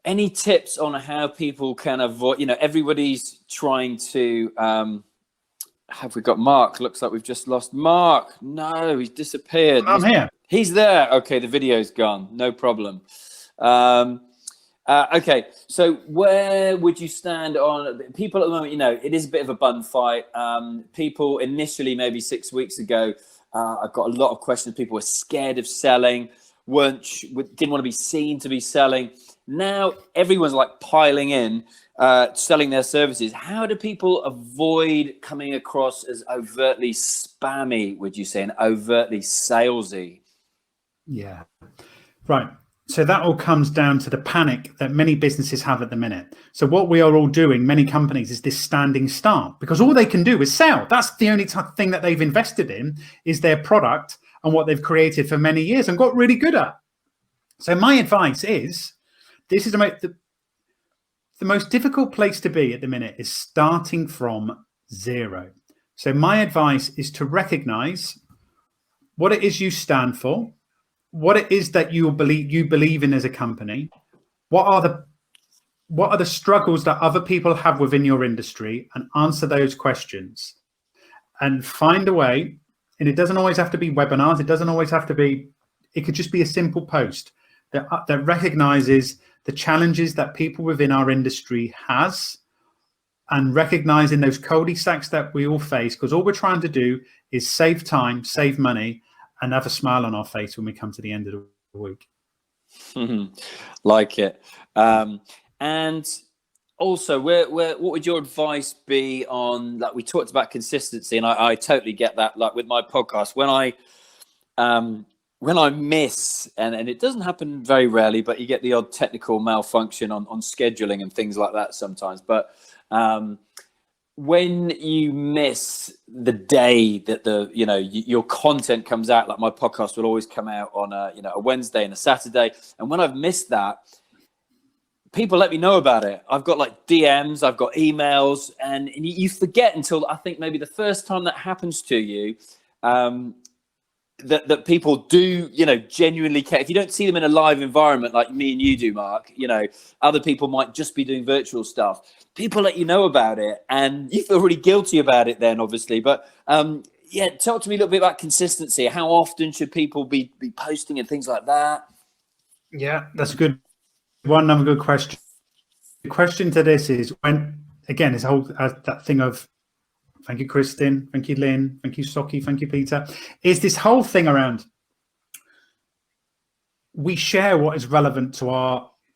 Any tips on how people can avoid, everybody's trying to, have we got Mark? Looks like we've just lost Mark. No, he's disappeared. I'm here. He's there. Okay, the video's gone. No problem. Okay, so where would you stand on people at the moment? It is a bit of a bun fight. People initially, maybe 6 weeks ago, I've got a lot of questions. People were scared of selling, didn't want to be seen to be selling. Now everyone's like piling in, selling their services. How do people avoid coming across as overtly spammy, would you say, and overtly salesy? Yeah, right. So that all comes down to the panic that many businesses have at the minute. So what we are all doing, many companies, is this standing start, because all they can do is sell. That's the only thing that they've invested in, is their product and what they've created for many years and got really good at. So my advice is, this is the most difficult place to be at the minute is starting from zero. So my advice is to recognize what it is you stand for, what it is that you believe in as a company, what are the struggles that other people have within your industry, and answer those questions and find a way. And it doesn't always have to be webinars. It doesn't always have to be, it could just be a simple post that recognizes the challenges that people within our industry has, and recognizing those cul-de-sacs that we all face, because all we're trying to do is save time, save money, and have a smile on our face when we come to the end of the week. Like it. And also, what would your advice be on, like we talked about consistency, and I totally get that. Like with my podcast, when I miss, and it doesn't happen very rarely, but you get the odd technical malfunction on scheduling and things like that sometimes. But when you miss the day that your content comes out, like my podcast will always come out on a Wednesday and a Saturday, and when I've missed that, people let me know about it. I've got like DMs, I've got emails, and you forget until I think maybe the first time that happens to you, that people do, genuinely care. If you don't see them in a live environment like me and you do, Mark, other people might just be doing virtual stuff. People let you know about it, and you feel really guilty about it then, obviously. But talk to me a little bit about consistency. How often should people be posting and things like that? Yeah, that's a good one. Another good question. The question to this is, when, again, it's that thing of, thank you, Kristin, thank you, Lynn, thank you, Socky, thank you, Peter, is this whole thing around, we share what is relevant to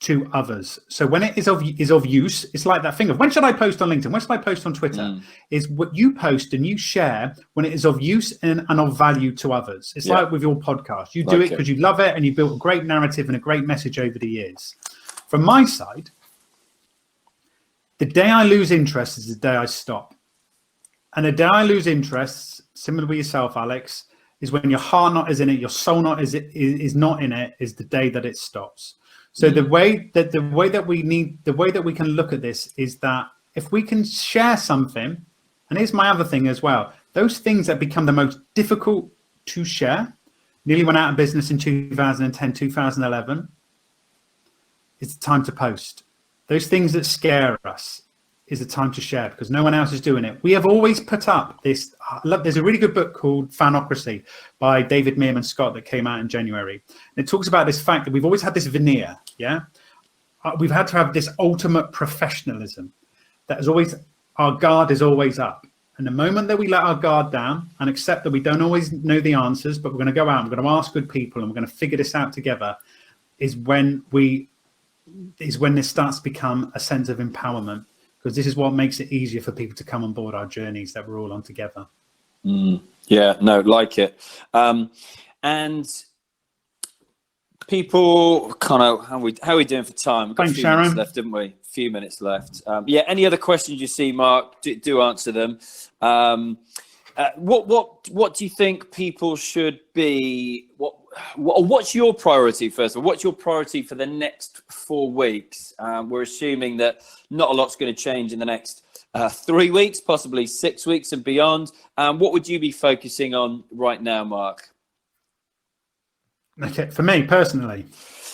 to others. So when it is of use, it's like that thing of when should I post on LinkedIn? When should I post on Twitter? Is what you post and you share when it is of use and of value to others. It's like with your podcast. You do it because you love it and you built a great narrative and a great message over the years. From my side, the day I lose interest is the day I stop. And the day I lose interest, similar with yourself, Alex, is when your heart not is in it, your soul not is not in it, is the day that it stops. So the way that we can look at this is that if we can share something, and here's my other thing as well, those things that become the most difficult to share, nearly went out of business in 2010, 2011, it's the time to post. Those things that scare us is the time to share because no one else is doing it. We have always put up this. There's a really good book called Fanocracy by David Meerman Scott that came out in January. And it talks about this fact that we've always had this veneer. Yeah, we've had to have this ultimate professionalism. That is always, our guard is always up. And the moment that we let our guard down and accept that we don't always know the answers, but we're going to go out, we're going to ask good people, and we're going to figure this out together, is when this starts to become a sense of empowerment. Because this is what makes it easier for people to come on board our journeys that we're all on together. Yeah, no, like it. And people kind of, how are we doing for time? We've got Thanks, a few minutes Sharon. left, didn't we? A few minutes left. Any other questions you see, Mark? Do answer them. What do you think people should be? What's your priority first of all? What's your priority for the next 4 weeks? We're assuming that not a lot's going to change in the next 3 weeks, possibly 6 weeks and beyond. What would you be focusing on right now, Mark? Okay, for me personally.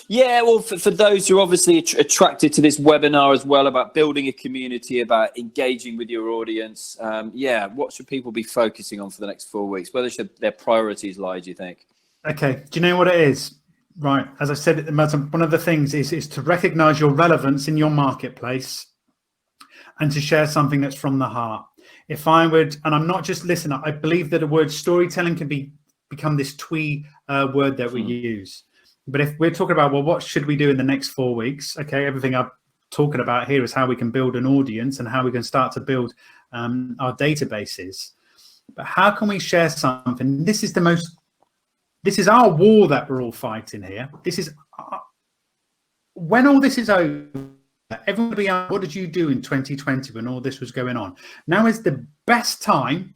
Yeah, well, for those who are obviously attracted to this webinar as well, about building a community, about engaging with your audience, what should people be focusing on for the next 4 weeks? Where should their priorities lie, do you think? Okay, do you know what it is? Right, as I said, one of the things is to recognize your relevance in your marketplace and to share something that's from the heart. If I would, and I'm not just listening, I believe that the word storytelling can become this twee word that we use. But if we're talking about, well, what should we do in the next 4 weeks? Okay, everything I'm talking about here is how we can build an audience and how we can start to build our databases. But how can we share something? This is our war that we're all fighting here. This is when all this is over, everybody, what did you do in 2020 when all this was going on? Now is the best time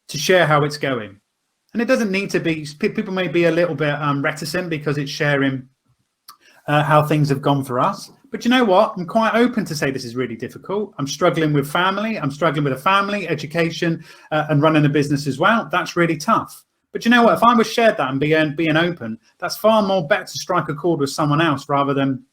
to share how it's going. And it doesn't need to be, people may be a little bit reticent because it's sharing how things have gone for us. But you know what? I'm quite open to say this is really difficult. I'm struggling with family. I'm struggling with a family, education, and running a business as well. That's really tough. But you know what? If I was shared that and being open, that's far more better to strike a chord with someone else rather than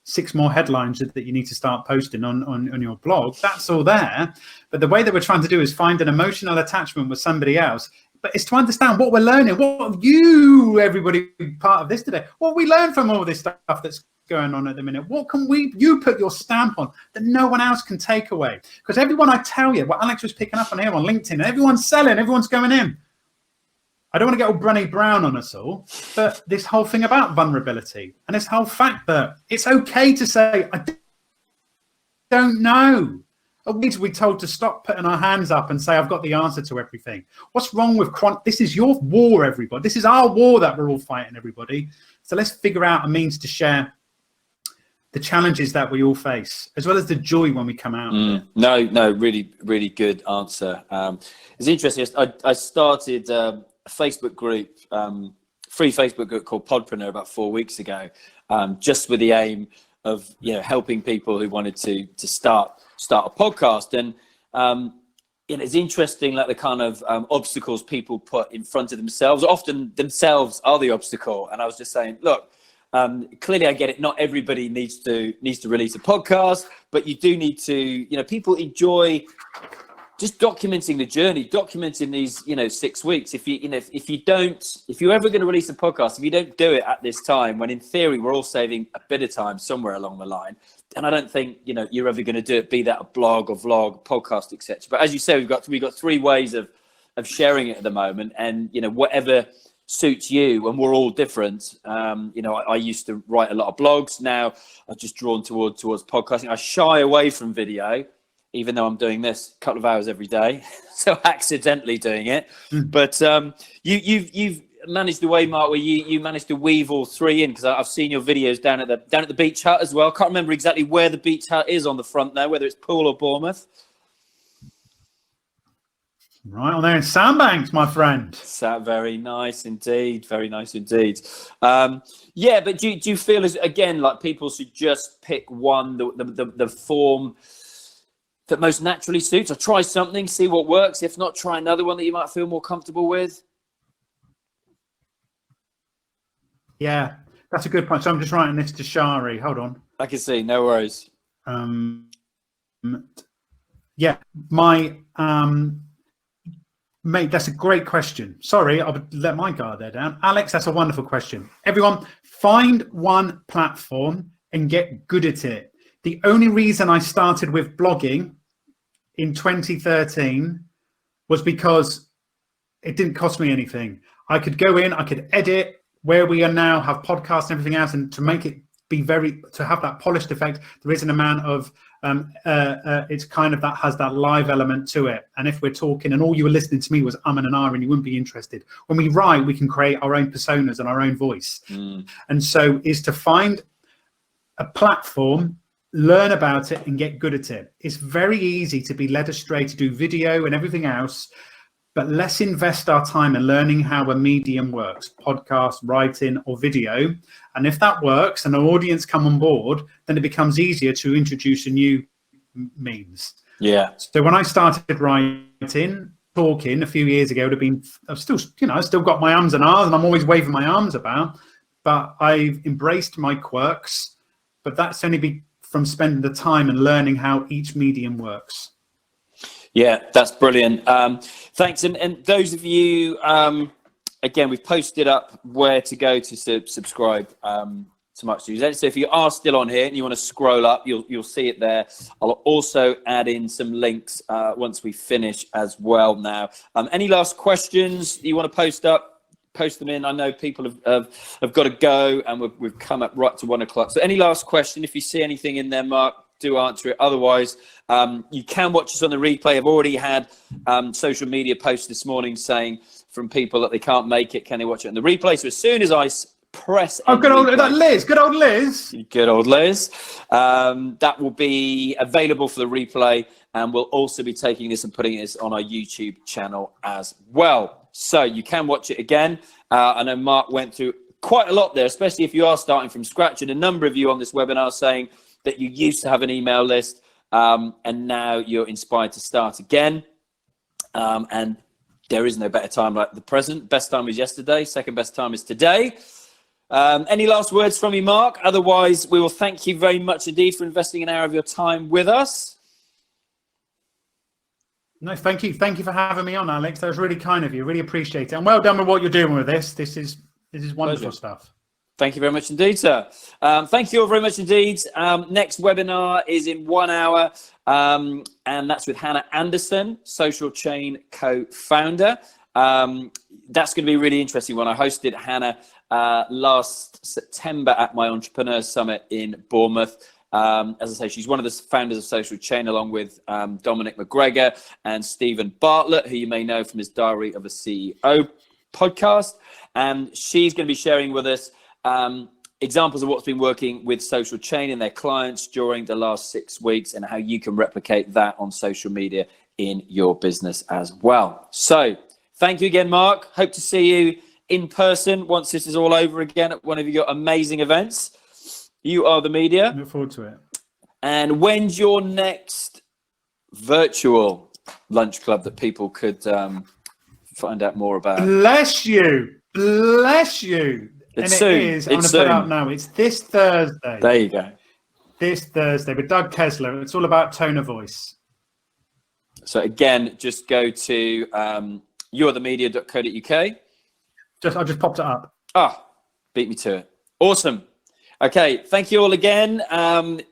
6 more headlines that you need to start posting on your blog. That's all there. But the way that we're trying to do is find an emotional attachment with somebody else. But it's to understand what we're learning. What have you, everybody, part of this today? What we learn from all this stuff that's going on at the minute? What can you put your stamp on that no one else can take away? Because everyone, I tell you, what Alex was picking up on here on LinkedIn, everyone's selling, everyone's going in. I don't want to get all Brené Brown on us all, but this whole thing about vulnerability and this whole fact that it's okay to say, I don't know. We need to be told to stop putting our hands up and say, I've got the answer to everything. What's wrong with this is your war, everybody. This is our war that we're all fighting, everybody. So let's figure out a means to share the challenges that we all face, as well as the joy when we come out. No, really, really good answer. It's interesting. I started a Facebook group, free Facebook group called Podpreneur about 4 weeks ago, just with the aim of helping people who wanted to start a podcast. And it's interesting that the kind of obstacles people put in front of themselves, often themselves are the obstacle. And I was just saying, look, clearly I get it. Not everybody needs to release a podcast, but you do need to, people enjoy just documenting the journey, documenting these, 6 weeks. If you're ever going to release a podcast, if you don't do it at this time, when in theory we're all saving a bit of time somewhere along the line, and I don't think you're ever going to do it, be that a blog or vlog, podcast, etc. But as you say, we've got 3 ways of sharing it at the moment, and whatever suits you, and we're all different. You know, I used to write a lot of blogs. Now I've just drawn towards podcasting. I shy away from video, even though I'm doing this a couple of hours every day, so accidentally doing it. But you've managed the way, Mark, where you managed to weave all three in, because I've seen your videos down at the beach hut as well. Can't remember exactly where the beach hut is on the front there, whether it's Poole or Bournemouth. Right on there in Sandbanks, my friend. Very nice indeed. Very nice indeed. Yeah, but do you feel as, again, like people should just pick one, the form that most naturally suits, or try something, see what works? If not, try another one that you might feel more comfortable with. Yeah, that's a good point. So I'm just writing this to Shari. Hold on. I can see. No worries. Yeah, my mate, that's a great question. Sorry, I would let my guard there down. Alex, that's a wonderful question. Everyone, find one platform and get good at it. The only reason I started with blogging in 2013 was because it didn't cost me anything. I could go in, I could edit, where we are now, have podcasts and everything else, and to make it be to have that polished effect, there is an amount of it's kind of that has that live element to it. And if we're talking and all you were listening to me was and an and you wouldn't be interested. When we write, we can create our own personas and our own voice. And so is to find a platform, learn about it and get good at it. It's very easy to be led astray to do video and everything else, but let's invest our time in learning how a medium works, podcast, writing or video. And if that works and an audience come on board, then it becomes easier to introduce a new means. Yeah. So when I started writing, talking a few years ago, it would have been, I've still, I still got my ums and ahs and I'm always waving my arms about, but I've embraced my quirks, but that's only from spending the time and learning how each medium works. Yeah, that's brilliant. Thanks. And those of you, again, we've posted up where to go to subscribe to Mark's News. So if you are still on here and you want to scroll up, you'll see it there. I'll also add in some links once we finish as well now. Any last questions you want to post up? Post them in. I know people have got to go and we've come up right to 1 o'clock. So any last question, if you see anything in there, Mark, do answer it. Otherwise, you can watch us on the replay. I've already had social media posts this morning saying from people that they can't make it, can they watch it on the replay? So as soon as I press good old Liz, good old Liz. Good old Liz. That will be available for the replay, and we'll also be taking this and putting this on our YouTube channel as well. So you can watch it again. I know Mark went through quite a lot there, especially if you are starting from scratch. And a number of you on this webinar saying that you used to have an email list and now you're inspired to start again. And there is no better time like the present. Best time was yesterday. Second best time is today. Any last words from you, Mark? Otherwise, we will thank you very much indeed for investing an hour of your time with us. No, thank you. Thank you for having me on, Alex. That was really kind of you. Really appreciate it. And well done with what you're doing with this. This is wonderful stuff. Thank you very much indeed, sir. Thank you all very much indeed. Next webinar is in 1 hour, and that's with Hannah Anderson, Social Chain co-founder. That's going to be a really interesting one. I hosted Hannah last September at my Entrepreneur Summit in Bournemouth. As I say, she's one of the founders of Social Chain, along with Dominic McGregor and Stephen Bartlett, who you may know from his Diary of a CEO podcast. And she's going to be sharing with us examples of what's been working with Social Chain and their clients during the last 6 weeks and how you can replicate that on social media in your business as well. So thank you again, Mark. Hope to see you in person once this is all over again at one of your amazing events. You are the media. Look forward to it. And when's your next virtual lunch club that people could find out more about? Bless you. Bless you. It's and soon. It is. I'm going to put it out now. It's this Thursday. There you go. This Thursday with Doug Kessler. It's all about tone of voice. So again, just go to you'rethemedia.co.uk. I just popped it up. Beat me to it. Awesome. Okay, thank you all again.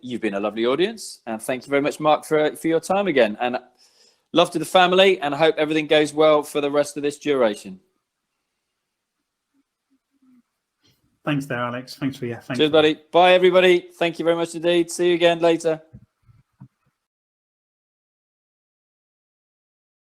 You've been a lovely audience, and thank you very much, Mark, for your time again. And love to the family, and I hope everything goes well for the rest of this duration. Thanks there, Alex. Thanks for your. Cheers, buddy. Bye, everybody. Thank you very much indeed. See you again later.